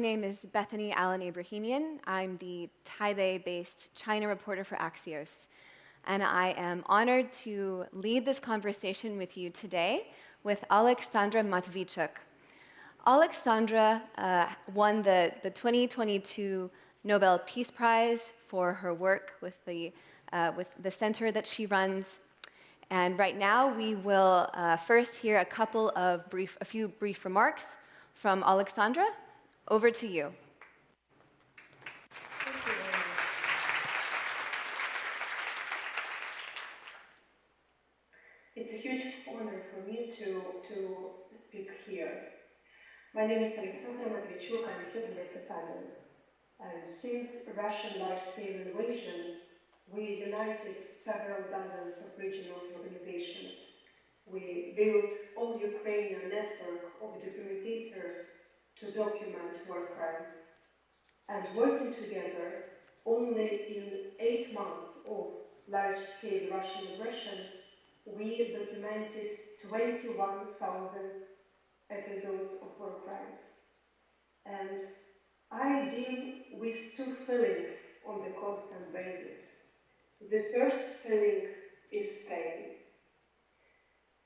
name is Bethany Allen Abrahamian. I'm the Taipei-based China reporter for Axios. And I am honored to lead this conversation with you today with Oleksandra Matviichuk. Oleksandra won the 2022 Nobel Peace Prize for her work with the center that she runs. And right now we will first hear a few brief remarks from Oleksandra. Over to you. Thank you very much. It's a huge honor for me to speak here. My name is Oleksandra Matviichuk. I'm a human-rights defender. And since Russian large-scale invasion, we united several dozens of regional organizations. We built all Ukrainian network of documentators to document war crimes. And working together, only in 8 months of large-scale Russian aggression, we documented 21,000 episodes of war crimes. And I deal with two feelings on the constant basis. The first feeling is pain.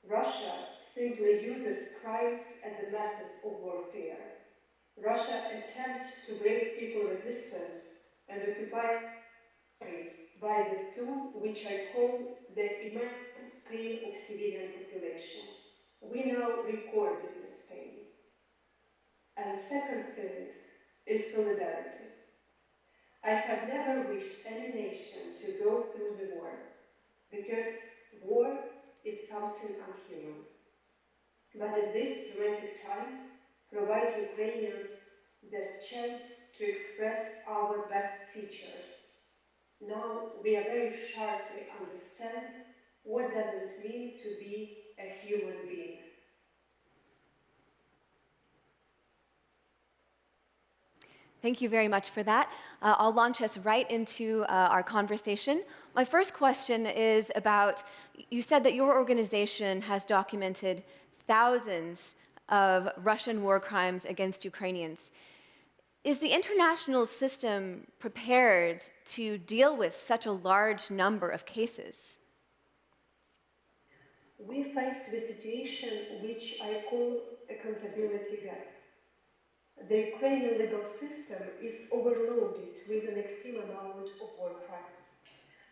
Russia simply uses crimes as a method of warfare. Russia attempts to break people's resistance and occupy by the tool which I call the immense pain of civilian population. We now record this pain. And second feeling is solidarity. I have never wished any nation to go through the war, because war is something unhuman. But at these dramatic times, provide Ukrainians the chance to express our best features. Now we are very sharply understand what does it mean to be a human being. Thank you very much for that. I'll launch us right into our conversation. My first question is about, you said that your organization has documented thousands of Russian war crimes against Ukrainians. Is the international system prepared to deal with such a large number of cases? We faced the situation which I call accountability gap. The Ukrainian legal system is overloaded with an extreme amount of war crimes.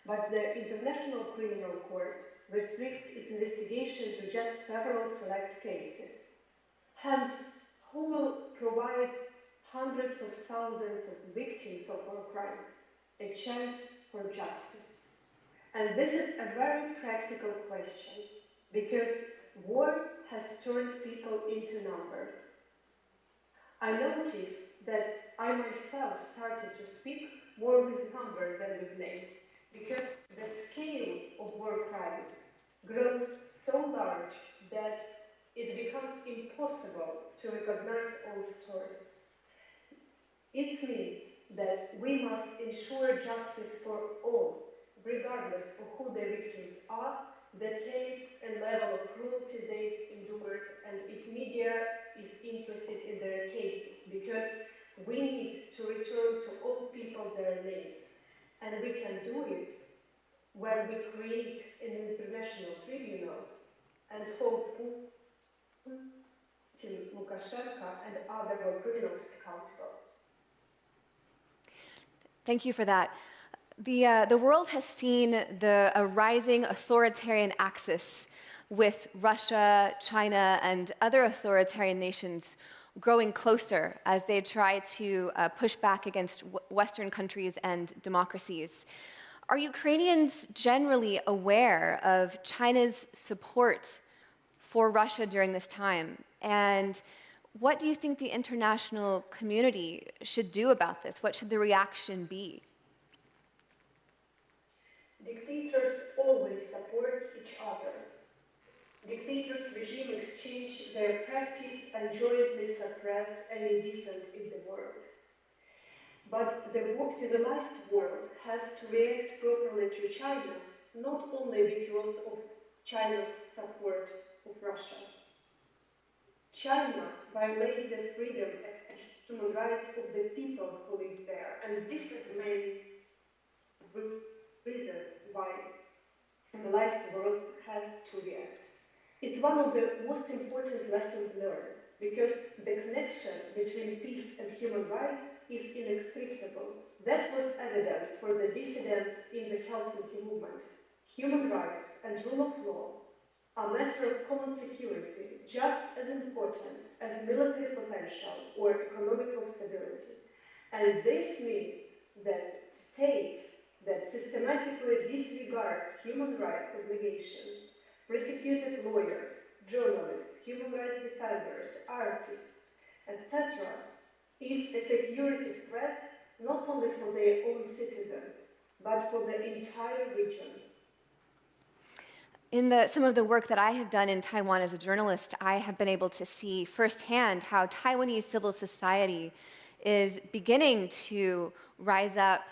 But the International Criminal Court restricts its investigation to just several select cases. Hence, who will provide hundreds of thousands of victims of war crimes a chance for justice? And this is a very practical question, because war has turned people into numbers. I noticed that I myself started to speak more with numbers than with names, because the scale of war crimes grows so large that it becomes impossible to recognize all stories. It means that we must ensure justice for all, regardless of who the victims are, the type and level of cruelty they endured, and if media is interested in their cases, because we need to return to all people their names. And we can do it when we create an international tribunal and hold Putin, Lukashenko, and other war criminals accountable. Thank you for that. The world has seen a rising authoritarian axis with Russia, China, and other authoritarian nations growing closer as they try to push back against Western countries and democracies. Are Ukrainians generally aware of China's support for Russia during this time? And what do you think the international community should do about this? What should the reaction be? Dictators always support each other. Dictators' regime exchange their practice and jointly suppress any dissent in the world. But the civilized world has to react properly to China, not only because of China's support of Russia. China violated the freedom human rights of the people who live there. And this is the main reason why civilized world has to react. It's one of the most important lessons learned, because the connection between peace and human rights is inextricable. That was evident for the dissidents in the Helsinki movement. Human rights and rule of law are a matter of common security, just as important as military potential or economical stability. And this means that state that systematically disregards human rights obligations, prosecuted lawyers, journalists, human rights defenders, artists, etc., is a security threat not only for their own citizens, but for the entire region. In some of the work that I have done in Taiwan as a journalist, I have been able to see firsthand how Taiwanese civil society is beginning to rise up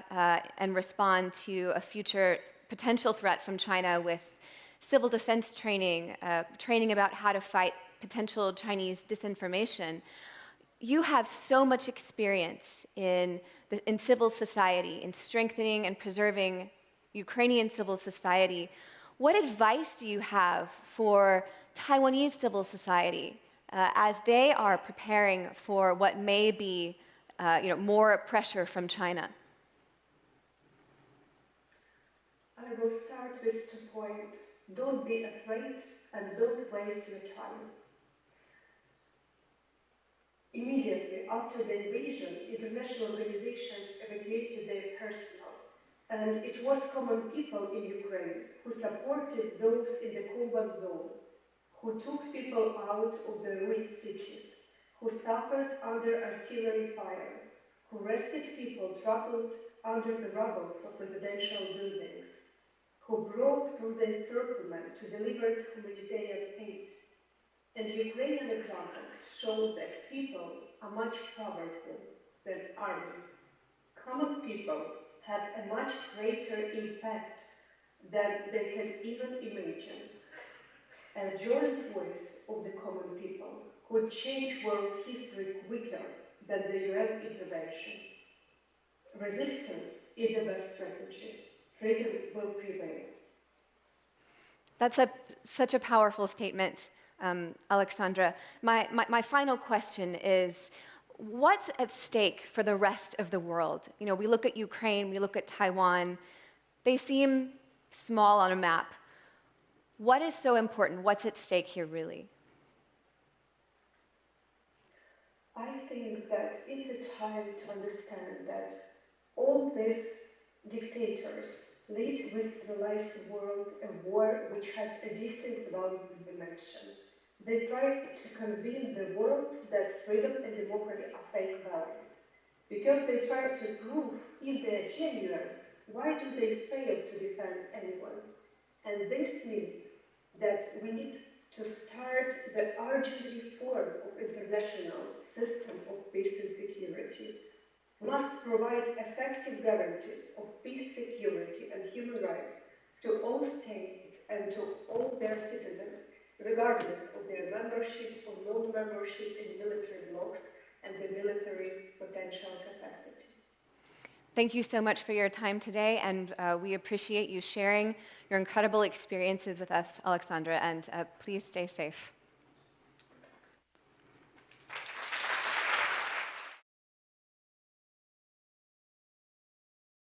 and respond to a future potential threat from China with civil defense training, training about how to fight potential Chinese disinformation. You have so much experience in civil society, in strengthening and preserving Ukrainian civil society. What advice do you have for Taiwanese civil society as they are preparing for what may be more pressure from China? I will start with the point: don't be afraid and don't waste your time. Immediately after the invasion, international organizations evacuated their personnel, and it was common people in Ukraine who supported those in the combat zone, who took people out of the ruined cities, who suffered under artillery fire, who rescued people trapped under the rubble of residential buildings, who broke through the encirclement to deliver humanitarian aid. And Ukrainian examples show that people are much powerful than army. Common people have a much greater impact than they can even imagine. A joint voice of the common people could change world history quicker than the UN intervention. Resistance is the best strategy. Freedom will prevail. That's such a powerful statement, Oleksandra. My final question is, what's at stake for the rest of the world? You know, we look at Ukraine, we look at Taiwan. They seem small on a map. What is so important? What's at stake here, really? I think that it's a time to understand that all these dictators lead with civilized world a war which has a distinct value dimension. They try to convince the world that freedom and democracy are fake values. Because they try to prove if they're genuine, why do they fail to defend anyone? And this means that we need to start the urgent reform of international system of peace and security. We must provide effective guarantees of peace, security, and human rights to all states and to all their citizens, regardless of their membership or non-membership in military blocs and the military potential capacity. Thank you so much for your time today, and we appreciate you sharing your incredible experiences with us, Oleksandra, and please stay safe.